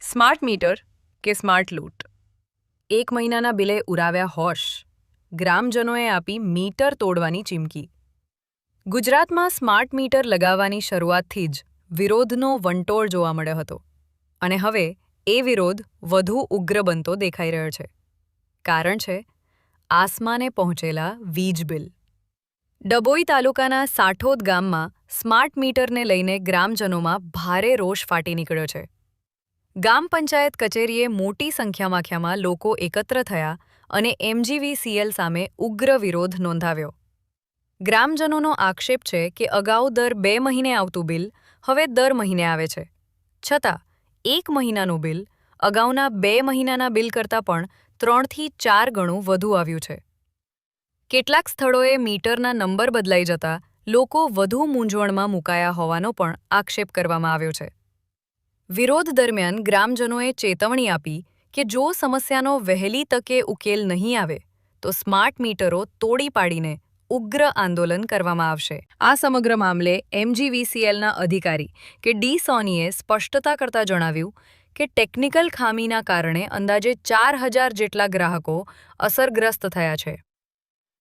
Smart meter કે smart લૂંટ? 1 મહિનાના બિલે ઉરાવ્યા હોશ, ગ્રામજનોએ આપી મીટર તોડવાની ચીમકી. ગુજરાતમાં સ્માર્ટ મીટર લગાવવાની શરૂઆતથી જ વિરોધનો વંટોળ જોવા મળ્યો હતો અને હવે એ વિરોધ વધુ ઉગ્ર બનતો દેખાઈ રહ્યો છે. કારણ છે આસમાને પહોંચેલા વીજ બિલ. ડભોઈ તાલુકાના સાઠોદ ગામમાં સ્માર્ટ મીટરને લઈને ગ્રામજનોમાં ભારે રોષ ફાટી નીકળ્યો છે. ગામ પંચાયત કચેરીએ મોટી સંખ્યામાં લોકો એકત્ર થયા અને MGVCL સામે ઉગ્ર વિરોધ નોંધાવ્યો. ગ્રામજનોનો આક્ષેપ છે કે અગાઉ દર 2 મહિને આવતું બિલ હવે દર મહિને આવે છે. છતાં 1 મહિનાનું બિલ અગાઉના 2 મહિનાના બિલ કરતાં પણ 3 થી 4 ગણું વધુ આવ્યું છે. કેટલાક સ્થળોએ મીટરના નંબર બદલાઈ જતા લોકો વધુ મૂંઝવણમાં મુકાયા હોવાનો પણ આક્ષેપ કરવામાં આવ્યો છે. વિરોધ દરમિયાન ગ્રામજનોએ ચેતવણી આપી કે જો સમસ્યાનો વહેલી તકે ઉકેલ નહીં આવે તો સ્માર્ટ મીટરો તોડી પાડીને ઉગ્ર આંદોલન કરવામાં આવશે. આ સમગ્ર મામલે MGVCLના અધિકારી કે ડી સોનીએ સ્પષ્ટતા કરતા જણાવ્યું કે ટેકનિકલ ખામીના કારણે અંદાજે 4000 જેટલા ગ્રાહકો અસરગ્રસ્ત થયા છે.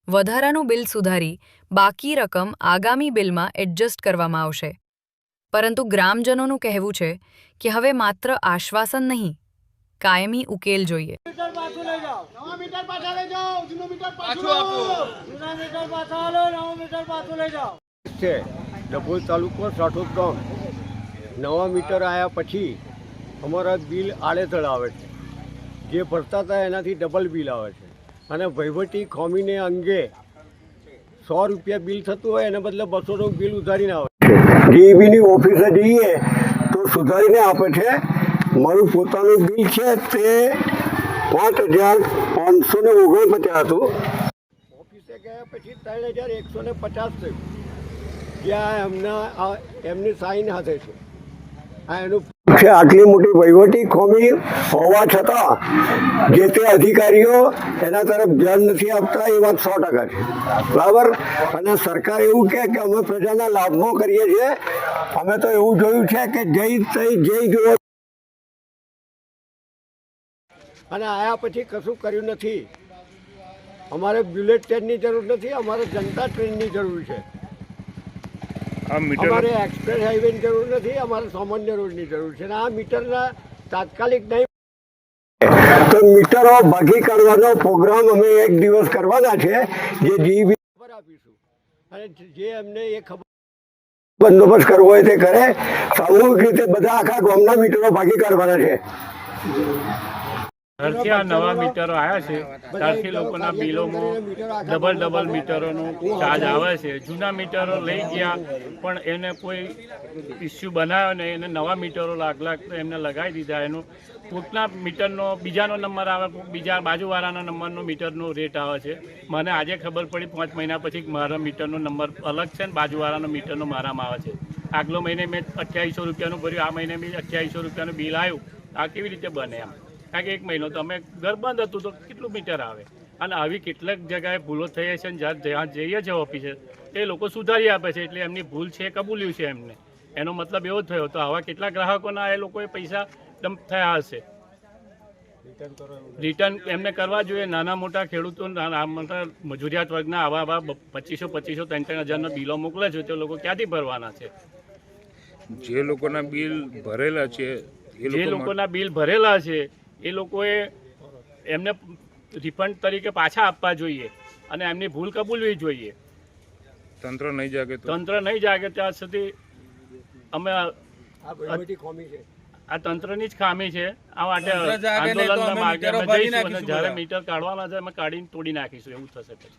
વધારાનું બિલ સુધારી બાકી રકમ આગામી બિલમાં એડજસ્ટ કરવામાં આવશે. પરંતુ ગ્રામજનોનું કહેવું છે કે હવે માત્ર આશ્વાસન નહીં, કાયમી ઉકેલ જોઈએ. ડભોઈ તાલુકો સાઠોદ ગામ. નવા મીટર આવ્યા પછી અમારા બિલ આડેધડ આવે છે. જે ભરતા હતા એનાથી ડબલ બિલ આવે છે અને વહીવટી ખામીને અંગે 100 રૂપિયા બિલ થતું હોય એને બદલે 200નું બિલ ઉધારીને આવે છે. DEBની ઓફિસે જઈએ તો સુધારીને આપે છે. મારું પોતાનું બિલ છે તે 5549 હતું. ઓફિસે ગયા પછી 3150 થયું. જ્યાં એમની સાઈન હાથે છે. આ એનું છે. આટલી મોટી વહીવટી ખામી હોવા છતાં જે તે અધિકારીઓ એના તરફ ધ્યાન નથી આપતા એ વાત 100% છે. બરાબર. અને સરકાર એવું કહે કે અમે પ્રજાના લાભમાં કરીએ છીએ. અમે તો એવું જોયું છે કે જઈ જોયો અને આયા પછી કશું કર્યું નથી. અમારે બુલેટ ટ્રેનની જરૂર નથી, અમારે જનતા ટ્રેનની જરૂર છે. અમારે એક્સપ્રેસ હાઈવેની જરૂર નથી, અમારે સામાન્ય રોડની જરૂર છે. આ મીટરના તાત્કાલિક નહીં તો મીટરો ભાગી કરવાનો પ્રોગ્રામ અમે એક દિવસ કરવાના છે. જે DEB ખબર આપીશું અને જે એમને એ ખબર બંદોબસ્ત કરવો હોય તે કરે. સામૂહિક રીતે બધા આખા ગામના મીટરો ભાગી કાઢવાના છે. જ્યારથી આ નવા મીટરો આવ્યા છે ત્યારથી લોકોના બિલોમાં ડબલ મીટરોનો ચાર્જ આવે છે. જૂના મીટરો લઈ ગયા પણ એને કોઈ ઇસ્યુ બનાવ્યો ને એને નવા મીટરો લાખ એમને લગાવી દીધા. એનું પોતના મીટરનો બીજાનો નંબર આવે, બીજા બાજુવાળાના નંબરનો મીટરનો રેટ આવે છે. મને આજે ખબર પડી 5 મહિના પછી મારા મીટરનો નંબર અલગ છે ને બાજુવાળાનો મીટરનો મારામાં આવે છે. આગલો મહિને મેં 2800 રૂપિયાનું ભર્યું, આ મહિને બી 2800 રૂપિયાનું બિલ આવ્યું. આ કેવી રીતે બને એમ? કારણ કે 1 મહિનો તો અમે ઘર બંધ હતું તો કેટલું મીટર આવે. અને આવી કેટલાક જગ્યાએ ભૂલો થઈ છે ને જ્યાં જઈએ છીએ ઓફિસે એ લોકો સુધારી આપે છે. એટલે એમની ભૂલ છે કબૂલ્યું છે એમને. એનો મતલબ એવો થયો. તો આવા કેટલા ગ્રાહકોના એ લોકોએ પૈસા ડમ્પ થયા હશે. રિટર્ન એમને કરવા જોઈએ. નાના મોટા ખેડૂતો મોટા મજૂરિયાત વર્ગના આવા 2500 3-3000 બિલો મોકલે છે તો લોકો ક્યાંથી ભરવાના છે? જે લોકોના બિલ ભરેલા છે એ લોકોએ એમને રિફંડ તરીકે પાછા આપવા જોઈએ અને એમની ભૂલ કબૂલવી જોઈએ. તંત્ર નહીં જાગે ત્યાં સુધી અમે આ તંત્રની જ ખામી છે. આ માટે આંદોલનના માર્ગે અમે જઈશું અને જ્યારે મીટર કાઢવાના છે અમે કાઢીને તોડી નાખીશું. એવું થશે પછી.